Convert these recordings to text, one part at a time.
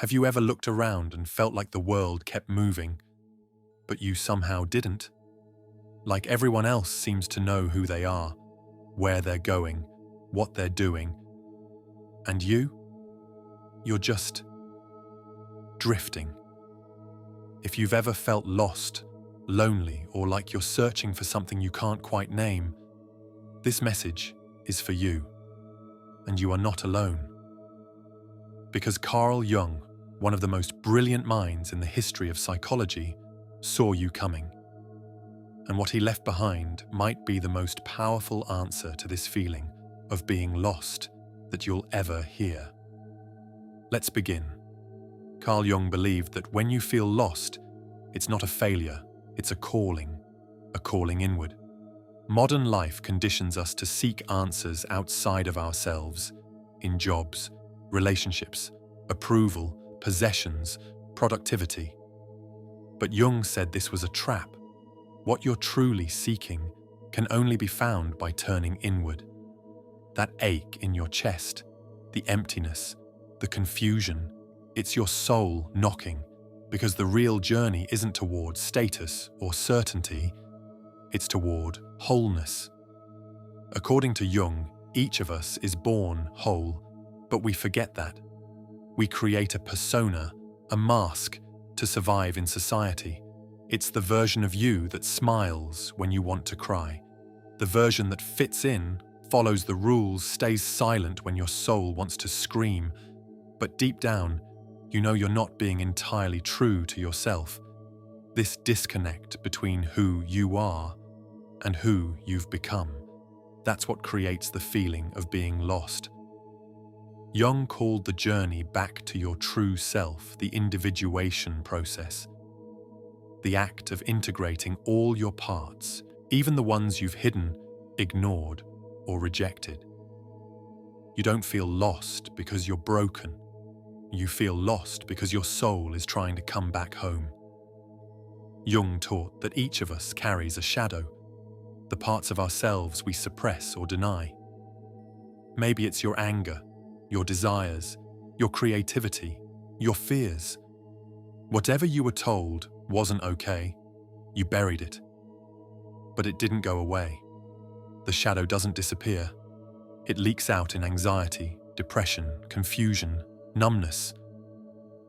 Have you ever looked around and felt like the world kept moving, but you somehow didn't? Like everyone else seems to know who they are, where they're going, what they're doing. And you're just drifting. If you've ever felt lost, lonely, or like you're searching for something you can't quite name, this message is for you, and you are not alone. Because Carl Jung, one of the most brilliant minds in the history of psychology, saw you coming. And what he left behind might be the most powerful answer to this feeling of being lost that you'll ever hear. Let's begin. Carl Jung believed that when you feel lost, it's not a failure, it's a calling inward. Modern life conditions us to seek answers outside of ourselves, in jobs, relationships, approval, possessions, productivity. But Jung said this was a trap. What you're truly seeking can only be found by turning inward. That ache in your chest, the emptiness, the confusion, it's your soul knocking, because the real journey isn't toward status or certainty, it's toward wholeness. According to Jung, each of us is born whole, but we forget that. We create a persona, a mask, to survive in society. It's the version of you that smiles when you want to cry. The version that fits in, follows the rules, stays silent when your soul wants to scream. But deep down, you know you're not being entirely true to yourself. This disconnect between who you are and who you've become, that's what creates the feeling of being lost. Jung called the journey back to your true self the individuation process. The act of integrating all your parts, even the ones you've hidden, ignored, or rejected. You don't feel lost because you're broken. You feel lost because your soul is trying to come back home. Jung taught that each of us carries a shadow, the parts of ourselves we suppress or deny. Maybe it's your anger, your desires, your creativity, your fears. Whatever you were told wasn't okay, you buried it. But it didn't go away. The shadow doesn't disappear. It leaks out in anxiety, depression, confusion, numbness,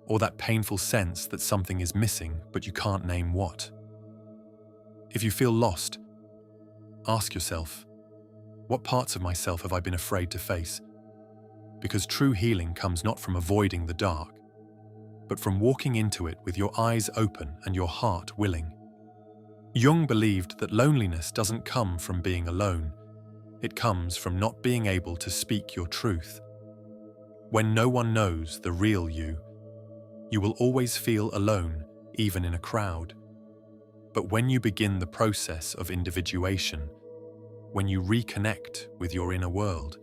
or that painful sense that something is missing but you can't name what. If you feel lost, ask yourself, what parts of myself have I been afraid to face? Because true healing comes not from avoiding the dark, but from walking into it with your eyes open and your heart willing. Jung believed that loneliness doesn't come from being alone. It comes from not being able to speak your truth. When no one knows the real you will always feel alone, even in a crowd. But when you begin the process of individuation, when you reconnect with your inner world,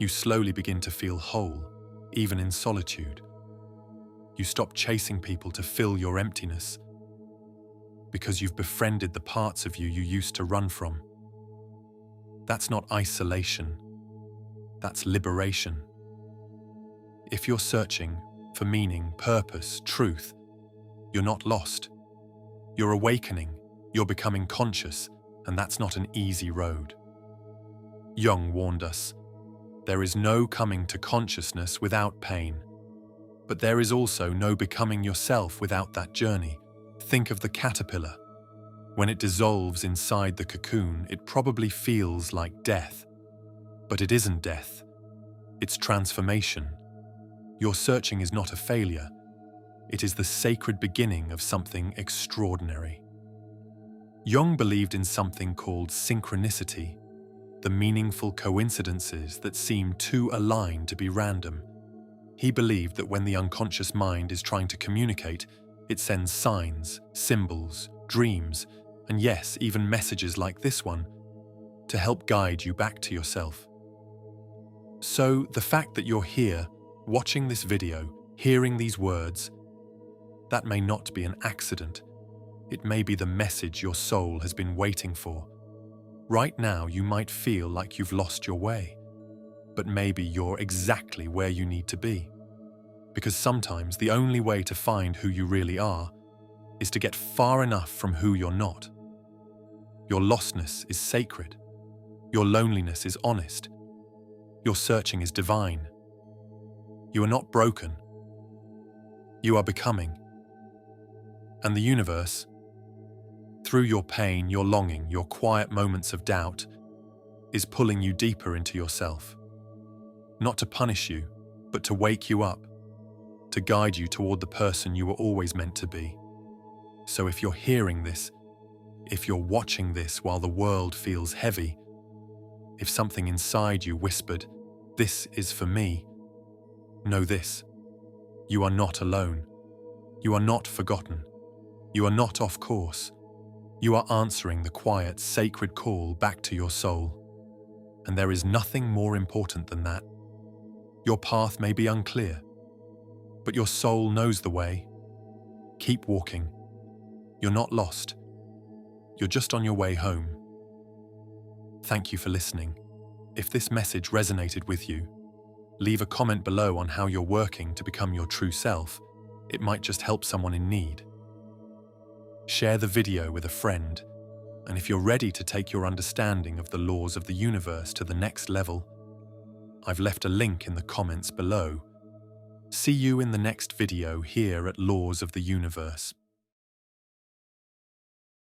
you slowly begin to feel whole, even in solitude. You stop chasing people to fill your emptiness, because you've befriended the parts of you used to run from. That's not isolation, that's liberation. If you're searching for meaning, purpose, truth, you're not lost. You're awakening, you're becoming conscious, and that's not an easy road. Jung warned us, there is no coming to consciousness without pain, but there is also no becoming yourself without that journey. Think of the caterpillar. When it dissolves inside the cocoon, it probably feels like death. But it isn't death. It's transformation. Your searching is not a failure. It is the sacred beginning of something extraordinary. Jung believed in something called synchronicity, the meaningful coincidences that seem too aligned to be random. He believed that when the unconscious mind is trying to communicate, it sends signs, symbols, dreams, and yes, even messages like this one, to help guide you back to yourself. So the fact that you're here, watching this video, hearing these words, that may not be an accident. It may be the message your soul has been waiting for. Right now, you might feel like you've lost your way, but maybe you're exactly where you need to be. Because sometimes the only way to find who you really are is to get far enough from who you're not. Your lostness is sacred. Your loneliness is honest. Your searching is divine. You are not broken. You are becoming. And the universe, through your pain, your longing, your quiet moments of doubt, is pulling you deeper into yourself. Not to punish you, but to wake you up, to guide you toward the person you were always meant to be. So if you're hearing this, if you're watching this while the world feels heavy, if something inside you whispered, "This is for me," know this: you are not alone. You are not forgotten. You are not off course. You are answering the quiet, sacred call back to your soul. And there is nothing more important than that. Your path may be unclear, but your soul knows the way. Keep walking. You're not lost. You're just on your way home. Thank you for listening. If this message resonated with you, leave a comment below on how you're working to become your true self. It might just help someone in need. Share the video with a friend, and if you're ready to take your understanding of the laws of the universe to the next level, I've left a link in the comments below. See you in the next video here at Laws of the Universe.